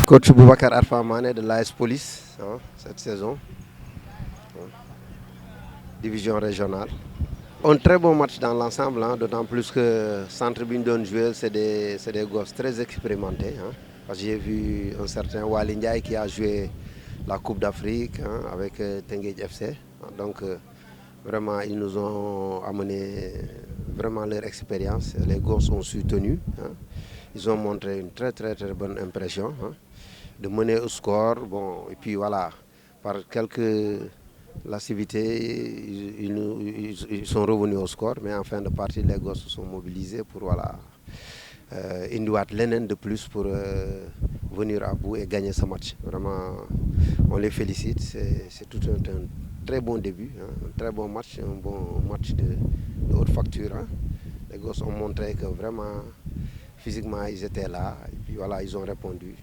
Coach Boubacar Arfa Mané de l'AS Police hein, cette saison, division régionale. Un très bon match dans l'ensemble, hein, d'autant plus que centre bi ñu doon jouer c'est des gosses très expérimentés. Hein, parce que j'ai vu un certain Wali Ndiaye qui a joué la Coupe d'Afrique hein, avec Teungueth FC. Donc vraiment ils nous ont amené vraiment leur expérience. Les gosses ont su tenir. Hein. Ils ont montré une très bonne impression hein, de mener au score. Bon, et puis voilà, par quelques lascivités, ils sont revenus au score, mais en fin de partie, les gosses se sont mobilisés pour voilà, indiwaat leneen de plus pour venir à bout et gagner ce match. Vraiment, on les félicite. C'est tout un très bon début, hein, un très bon match, un bon match de haute facture. Hein. Les gosses ont montré que vraiment, physiquement, ils étaient là. Et puis voilà, ils ont répondu.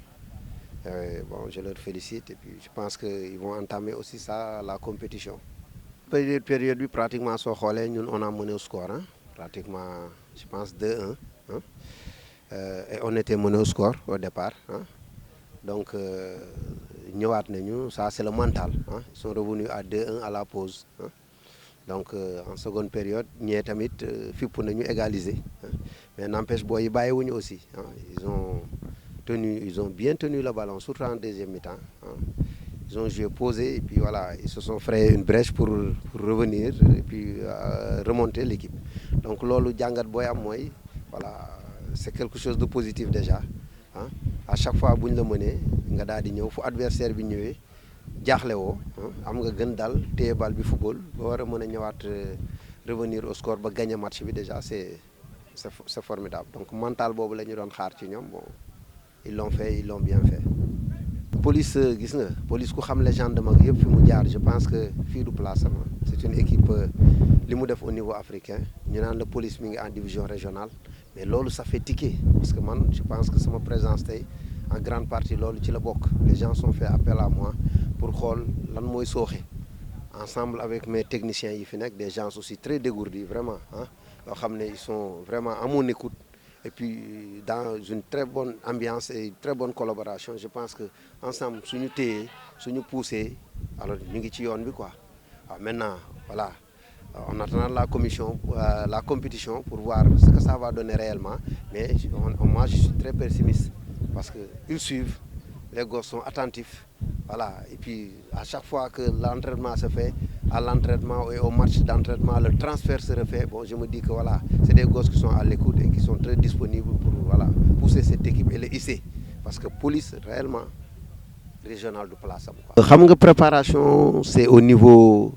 Bon, je leur félicite. Et puis je pense qu'ils vont entamer aussi ça, la compétition. Période bi pratiquement soo xoolee ñun on a mené au score hein, pratiquement je pense 2-1 hein, et on était mené au score au départ hein, donc ñëwaat nañu ça c'est le mental hein, ils sont revenus à 2-1 à la pause hein. Donc en seconde période ñee tamit fipp nañu égaliser hein. Mais n'empêche booy yi bàyyiwuñu aussi hein, ils ont bien tenu le ballon surtout en deuxième mi-temps hein. Ils ont joué posé et puis voilà, ils se sont frayé une brèche pour revenir et puis remonter l'équipe. Donc loolu jàngat booy am mooy voilà, c'est quelque chose de positif déjà hein. À chaque fois bu ñu la mënee nga daal di ñëw fu adversaire bi ñëwee jaaxle woo am nga gën dal téye bal bi football ba war a mën a ñëwaat revenir au score ba gagner match bi déjà c'est formidable. Donc mental boobu la ñu doon xaar ci ñoom bon ils l'ont fait, ils l'ont bien fait. Police gis nga police ku xam légende mag yëpp fi mu jaar je pense que fii du place am c'est une équipe li mu def au niveau africain ñu naan la police mi ngi en division régionale mais loolu ça fait tiquer parce que man je pense que sama présence tey en grande partie loolu ci la bokk. Les gens sont fait appel à moi pour xool lan mooy sooxe ensemble avec mes techniciens yi fi nekk des gens aussi très dégourdis vraiment ah yoo xam ne ils sont vraiment à mon écoute. Et puis dans une très bonne ambiance et une très bonne collaboration je pense que ensemble suñu téyee suñu poussé alors ñu ngi ci yoon bi quoi waaw maintenant voilà on attend la compétition pour voir ce que ça va donner réellement mais moi je suis très pessimiste parce que ils suivent les gosses sont attentifs voilà et puis à chaque fois que l'entraînement se fait à l'entraînement et au match d'entraînement le transfert se refait bon je me dis que voilà c'est des gosses qui sont à l'écoute et qui sont très disponibles pour voilà pousser cette équipe et les hisser parce que police réellement régional du place am quoi. Xam nga préparation c'est au niveau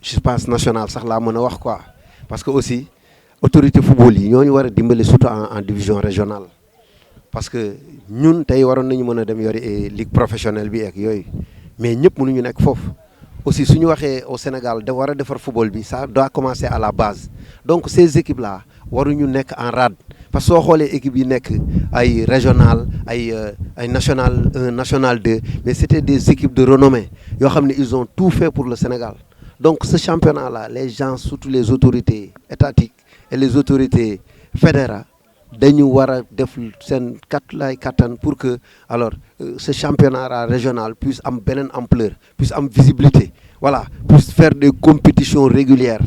je pense national sax laa mën a wax quoi parce que aussi autorité football yi ñoo ñu war a dimbali surtout en division régionale parce que ñun tey waroon nañu mën a dem yori ligue professionnelle bi ak yooyu mais ñëpp mënuñu nekk foofu. Aussi suñu waxee au Sénégal da war a defar football bi ça doit commencer à la base donc ces équipes là waruñu nekk en rade parce que soo xoolee équipes yi nekk ay régional ay national 1 national 2 mais c'était des équipes de renommée yoo xam ne ils ont tout fait pour le Sénégal donc ce championnat là les gens surtout les autorités étatiques et les autorités fédérales dañu war a def seen lay kattan pour que alors ce championnat régional puisse am beneen ampleur puisse am visibilité voilà puisse faire des compétitions régulières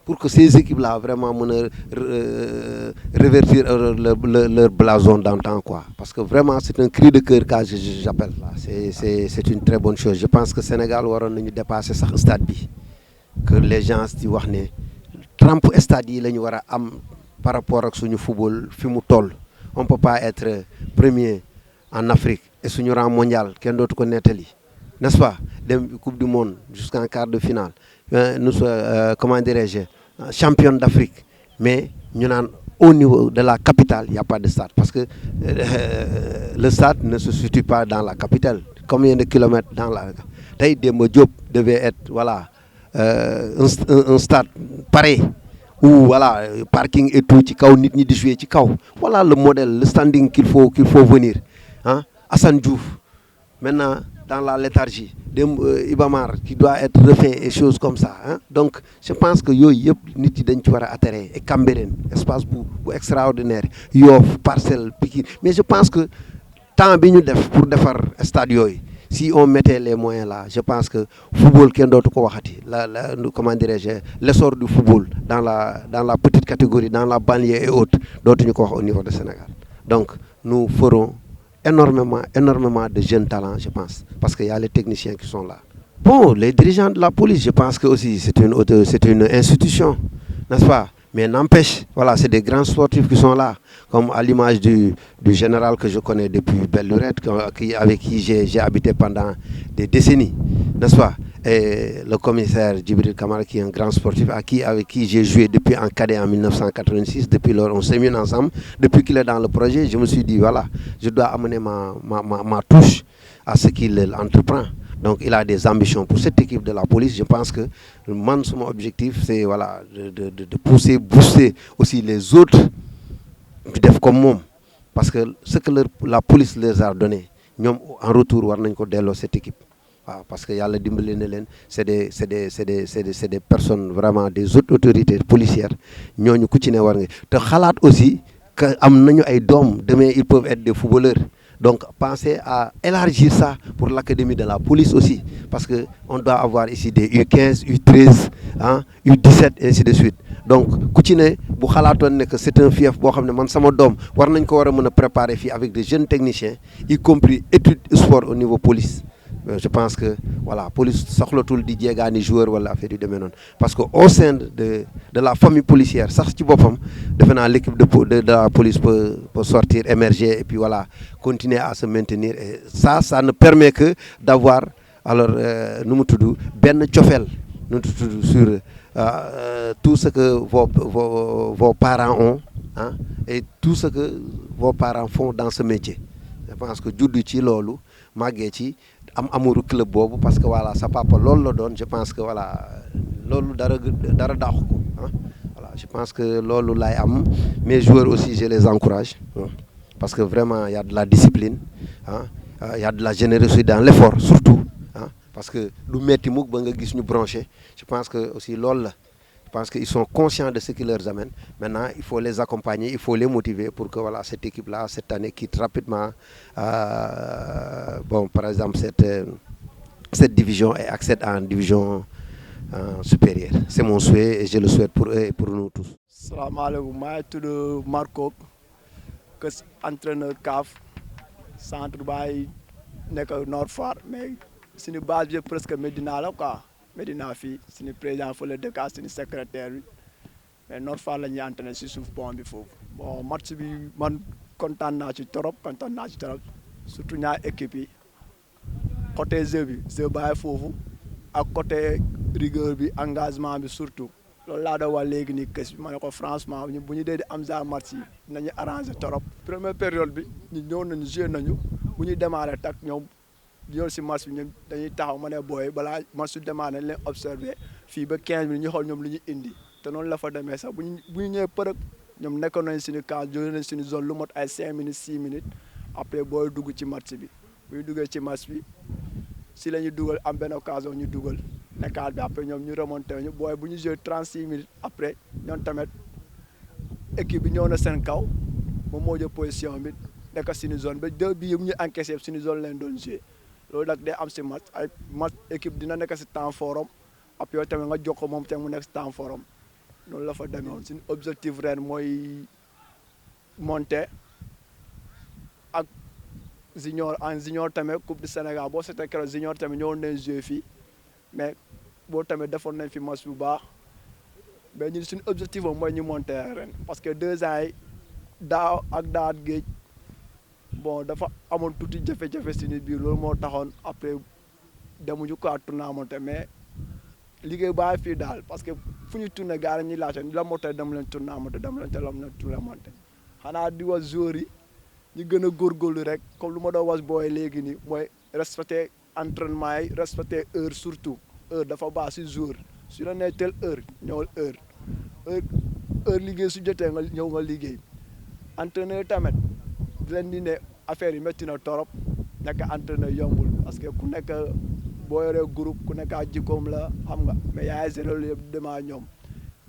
pour que ces équipes là vraiment mën a revertir leur blason d'antan quoi parce que vraiment c'est un cri de cœur que j'appelle là c'est une très bonne chose je pense que Sénégal waroon nañu dépasser sax stade bi que les gens di wax ne trempe stade yi la ñu war a am par rapport ak suñu football fi mu toll on peut pas être premier en Afrique et suñu rang mondial kenn dootu ko nettali n'est-ce pas dem coupe du monde jusqu'en quart de finale nous comment dirais-je championne d'Afrique mais ñu naan au niveau de la capitale il y a pas de stade parce que le stade ne se situe pas dans la capitale combien de kilomètres dans la tey Demba Diop devait être voilà un stade pareil où voilà parking et tout ci kaw nit ñi di jouer ci kaw voilà le modèle le standing qu'il faut venir hein Assane Diouf maintenant dans la léthargie Iba Mar qui doit être refait et choses comme ça hein donc je pense que yooyu yëpp nit yi dañ ci war a atterrir et Cambérène espace bu extraordinaire Yoff Parcelles Pikine mais je pense que temps bi ñu def pour defar stade yooyu si on mettait les moyens là je pense que football kenn dootu ko waxati comment dirais-je l'essor du football dans la petite catégorie dans la banlieue et autres dootuñu ko wax au niveau de Sénégal donc nous ferons énormément de jeunes talents je pense parce que y a les techniciens qui sont là. Bon, les dirigeants de la police, je pense que aussi c'est une institution, n'est-ce pas? Mais n'empêche, voilà, c'est des grands sportifs qui sont là, comme à l'image du général que je connais depuis belle lurette, avec qui j'ai habité pendant des décennies, n'est-ce pas? Et le commissaire Djibril Kamara, qui est un grand sportif, avec qui j'ai joué depuis en cadet en 1986. Depuis lors, on s'est mis ensemble. Depuis qu'il est dans le projet, je me suis dit, voilà, je dois amener ma touche à ce qu'il entreprend. Donc il a des ambitions pour cette équipe de la police. Je pense que mon objectif, c'est voilà, de pousser, booster aussi les autres du def comme moi. Parce que ce que la police leur a donné, en retour, war nañ ko delloo cette équipe. Parce que yàlla dimbali na leen c'est des personnes vraiment des autres autorités policières ñooñu ku ci ne war nga te xalaat aussi que am nañu ay doom demain ils peuvent être des footballeurs. Donc, pensez à élargir ça pour l'académie de la police aussi. Parce qu'on doit avoir ici des U15, U13, hein, U17, et ainsi de suite. Donc, Koutine, que c'est un fief, war nañ ko wara mëna préparer fi avec des jeunes techniciens, y compris études sport au niveau police. Je pense que voilà, police soxlatul di djégani joueur wala affaire yu démé non parce que au sein de la famille policière sax ci bopam defena l'équipe de la police peut sortir émerger et puis voilà continuer à se maintenir et ça ne permet que d'avoir alors nous tuddu ben tiofel nous tuddu sur tout ce que vos parents ont hein, et tout ce que vos parents font dans ce métier. Je pense que juddu ci lolu magge ci am amouru club bobu parce que voilà sa papa lolu la donne je pense que voilà lolu dara daxu ko hein. Voilà, je pense que lolu lay am mes joueurs aussi je les encourage hein, parce que vraiment il y a de la discipline hein, il y a de la générosité dans l'effort surtout hein, parce que lu metti muk ba nga gis ñu branché je pense que aussi lolu la. Je pense qu'ils sont conscients de ce qui leur amène. Maintenant, il faut les accompagner, il faut les motiver pour que voilà, cette équipe-là, cette année, quitte rapidement bon, par exemple, cette division et accède à une division supérieure. C'est mon souhait et je le souhaite pour eux et pour nous tous. Salam alaikum, je suis Marco, entraîneur CAF, centre Baye, Nord Foire, mais c'est une base presque Medina là quoi. Medina fii suñu président fële dëkk suñu secrétaire bi mais Nord Foire la ñuy entraîné si suuf pont bi foofu bon match bi man kontaan naa ci trop surtout ñaari équipe yi côté jeu bàyyi foofu ak côté rigueur bi engagement bi surtout loolu laa doon wax léegi nii kës bi ma ne ko franchement bu ñu dee di am genre match yi nañu arrangé trop. Première période bi ñu ñëw nañu joué nañu bu ñuy démarré tak ñoom. Nous si match bi ñun dañuy taxaw ma ne booy balaa match su demandé leen observé fii ba 15 minutes ñu xool ñoom lu ñu indi te noonu la fa demee sax bu ñu ñëwee përëg ñoom nekkoon nañ suñu camp jóge nañ suñu zone lu mot ay 5 minutes 6 minutes après booy dugg ci match bi bu ñu duggee ci match bi si la ñu dugal am benn occasion ñu dugal nekkaat bi après ñoom ñu remonté ñu booy bu ñu joué 36 minutes après ñoom tamit équipe bi ñëw na seen kaw moom moo jël position bi nekk suñu zone ba 2 bii bu ñu encaissé suñu zone leen doon joué. loolu nag day am si match équipe dina nekk si temps forum après yow tamit nga jox ko moom tamit mu nekk si temps forum noonu la fa demee woon suñu objectif ren mooy monter ak junior tamit coupe du Sénégal boo seetee keroog junior tamit ñëwoon nañ jouer fii mais boo tamit defoon nañ fi match bu baax mais ñun suñu objectif am mooy ñu monter ren parce que 2 ans yi daaw ak daat géej bon dafa amoon tuuti jafe-jafe si nit biir loolu moo taxoon après demuñu quoi tournament mais liggéey baa fii daal parce que fu ñu tourné gars yi ñuy laajte la moo tax dem leen tournament xanaa di wax joueurs yi ñu gën a góorgóorlu rek comme lu ma doon wax booy léegi nii mooy respecter entraînement yi respecter heure surtout heure dafa baax si jour su la nee telle heure ñëwal heure liggéey su jotee nga ñëw nga liggéey entraîneur tamit di leen di ne affaire yi métti na torop nekk entraîneur yombul parce que ku nekk boo yoree groupe ku nekk ak jikkoom la xam nga mais yaay zéro yëpp demaa ñoom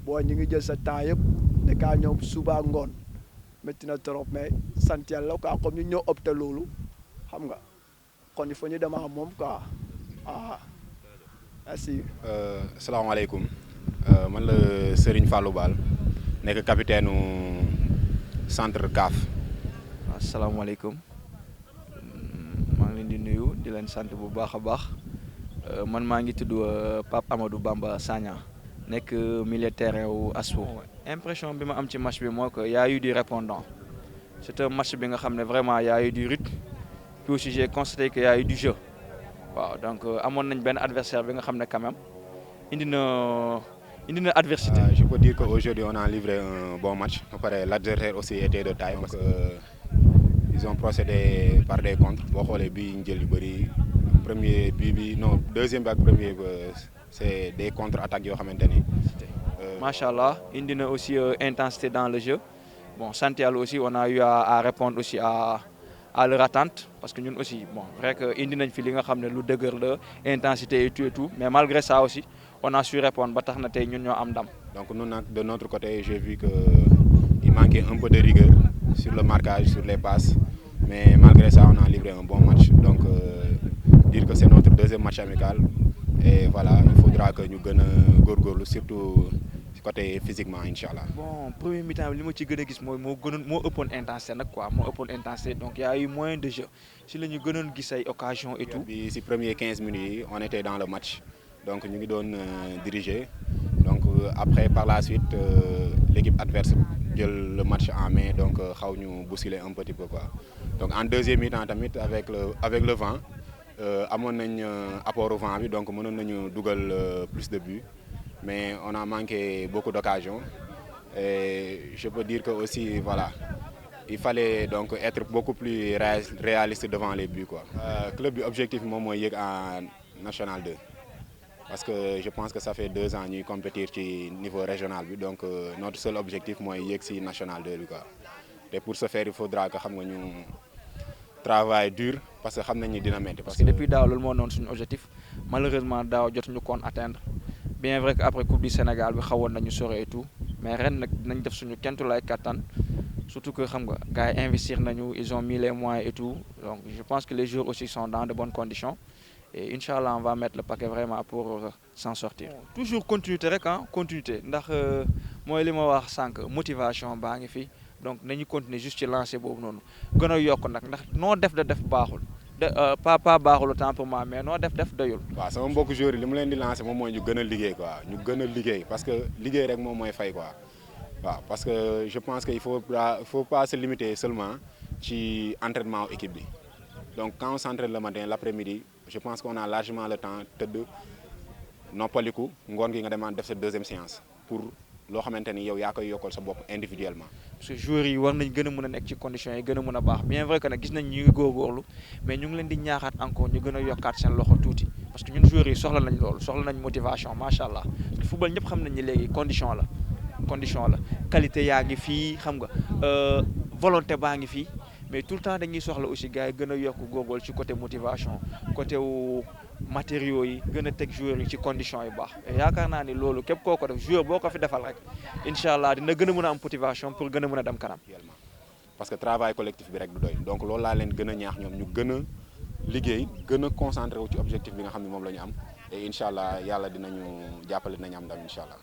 boo ñu ngi jël sa temps yëpp nekk ak ñoom suba ngoon métti na torop mais sant yàlla quoi comme ñu ñoo opté loolu xam nga kon il faut ñu dem ak moom quoi merci. salaamaaleykum man la Serigne Fallou Bal nekk capitaine centre CAF. asalaamaaleykum maa ngi leen di nuyu di leen sant bu baax a baax man maa ngi tudd Pape Amadou Bamba Sagna nekk milieu terrain wu ASFO. impression bi ma am ci match bi moo que y a eu du répondant c'est un match bi nga xam ne vraiment y a eu du rythme puis aussi j'ai constaté que y a eu du jeu waaw donc amoon nañ benn adversaire bi nga xam ne quand même indi na adversité. Je peux dire qu'aujourd'hui on a livré un bon match. Après, l'adversaire aussi était de taille. Donc, ils ont procédé par des contres. Boo xoolee bii ñu jël yu bëri premier bii non deuxième bi ak premier c'est des contre-attaques yoo xamante ni. Macha Allah indi na aussi intensité dans le jeu bon sant Yàlla aussi on a eu à répondre aussi à leur attente parce que ñun aussi bon vrai que indi nañ fi li nga xam ne lu dëgër la intensité et tout mais malgré ça aussi on a su répondre ba tax na tey ñun ñoo am ndam. Donc nous nag de notre côté j'ai vu que il manquait un peu de rigueur sur le marquage sur les passes mais malgré ça on a livré un bon match donc dire que c'est notre deuxième match amical et voilà il faudra que ñu gën a góorgóorlu surtout côté physiquement inchallah. Bon premier mi-temps li ma ci gën a gis mooy moo ëppoon intensité nag quoi moo ëppoon intensité donc y a eu moins de jeu si la ñu gënoon gis ay occasion et tout. bi si premier 15 minutes yi on était dans le match donc ñu ngi doon diriger donc après par la suite l'équipe adverse jël le match en main donc xaw ñu bousculer un petit peu quoi donc en deuxième mi-temps tamit avec le vent amoon nañ apport au vent bi donc mënoon nañu dugal plus de buts. Mais on a manqué beaucoup d'occasions et je peux dire que aussi voilà il fallait donc être beaucoup plus réaliste devant les buts quoi. Club bi objectif moom mooy yéeg en National 2 parce que je pense que ça fait 2 ans ñuy compétir ci niveau régional bi donc notre seul objectif mooy yéeg ci National 2 bi quoi et pour ce faire il faudra que xam nga ñu travail dur parce que xam nañ ni dina metti. Parce que depuis daaw loolu moo noonu suñu objectif malheureusement daaw jotuñu koon atteindre. Bien vrai que après Coupe du Sénégal bi xawoon nañu sore et tout mais ren nag dinañ def suñu kentulaay kattan surtout que xam nga gars yi investir nañu ils ont mis les moyens et tout donc je pense que les joueurs aussi sont dans de bonnes conditions et inchallah on va mettre le paquet vraiment pour s'en sortir. Toujours continuité rek continuité ndax mooy li ma wax sànq motivation baa ngi fi donc nañu continuer juste ci lancer boobu noonu gën a yokk nag ndax noo def baaxul. pas baaxul autant pour moi mais noo def doyul. Waaw sama mbokku joueurs yi li mu leen di lancer moom mooy ñu gën a liggéey quoi ñu gën a liggéey parce que liggéey rek moom mooy fay quoi waaw parce que je pense que il faut pas se limiter seulement ci entraînement équipe bi donc quand on s'entraîne le matin l'après-midi je pense qu'on a largement le temps tëdd noppaliku ngoon gi nga demaat def sa deuxième séance pour loo xamante ni yow yaa koy yokkal sa bopp individuellement. Parce que joueurs yi war nañ gën a mën a nekk ci conditions yi gën a mën a baax bien vrai que nag gis nañ ñu ngi góorgóorlu mais ñu ngi leen di ñaaxaat encore ñu gën a yokkaat seen loxo tuuti parce que ñun joueurs yi soxla nañ loolu soxla nañ motivation macha allah parce que football ñëpp xam nañ ni léegi condition la qualité yaa ngi fii xam nga volonté baa ngi fii mais tout le temps dañuy soxla aussi gars yi gën a yokk góorgóorlu ci côté motivation côté wu matériaux yi gën a teg joueurs yi ci conditions yu baax yaakaar naa ni loolu képp koo ko def joueur boo ko fi defal rek incha allah dina gën a mën a am motivation pour gën a mën a dem kanam. Parce que travail collectif bi rek du doy donc loolu laa leen gën a ñaax ñoom ñu gën a liggéey gën a concentré wu ci objectif bi nga xam ne moom la ñu am et incha allah yàlla dinañu jàppale dinañu am ndam incha allah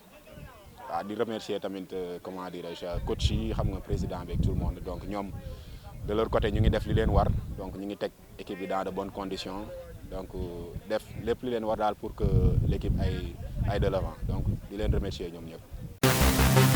waaw di remercier tamit comment dirais-je coach yi xam nga président bi ak tout le monde donc ñoom de leur côté ñu ngi def li leen war donc ñu ngi teg équipe bi dans de bonnes conditions. Donc def lépp li leen war daal pour que l'équipe aille de l'avant donc di leen remercier ñoom ñëpp.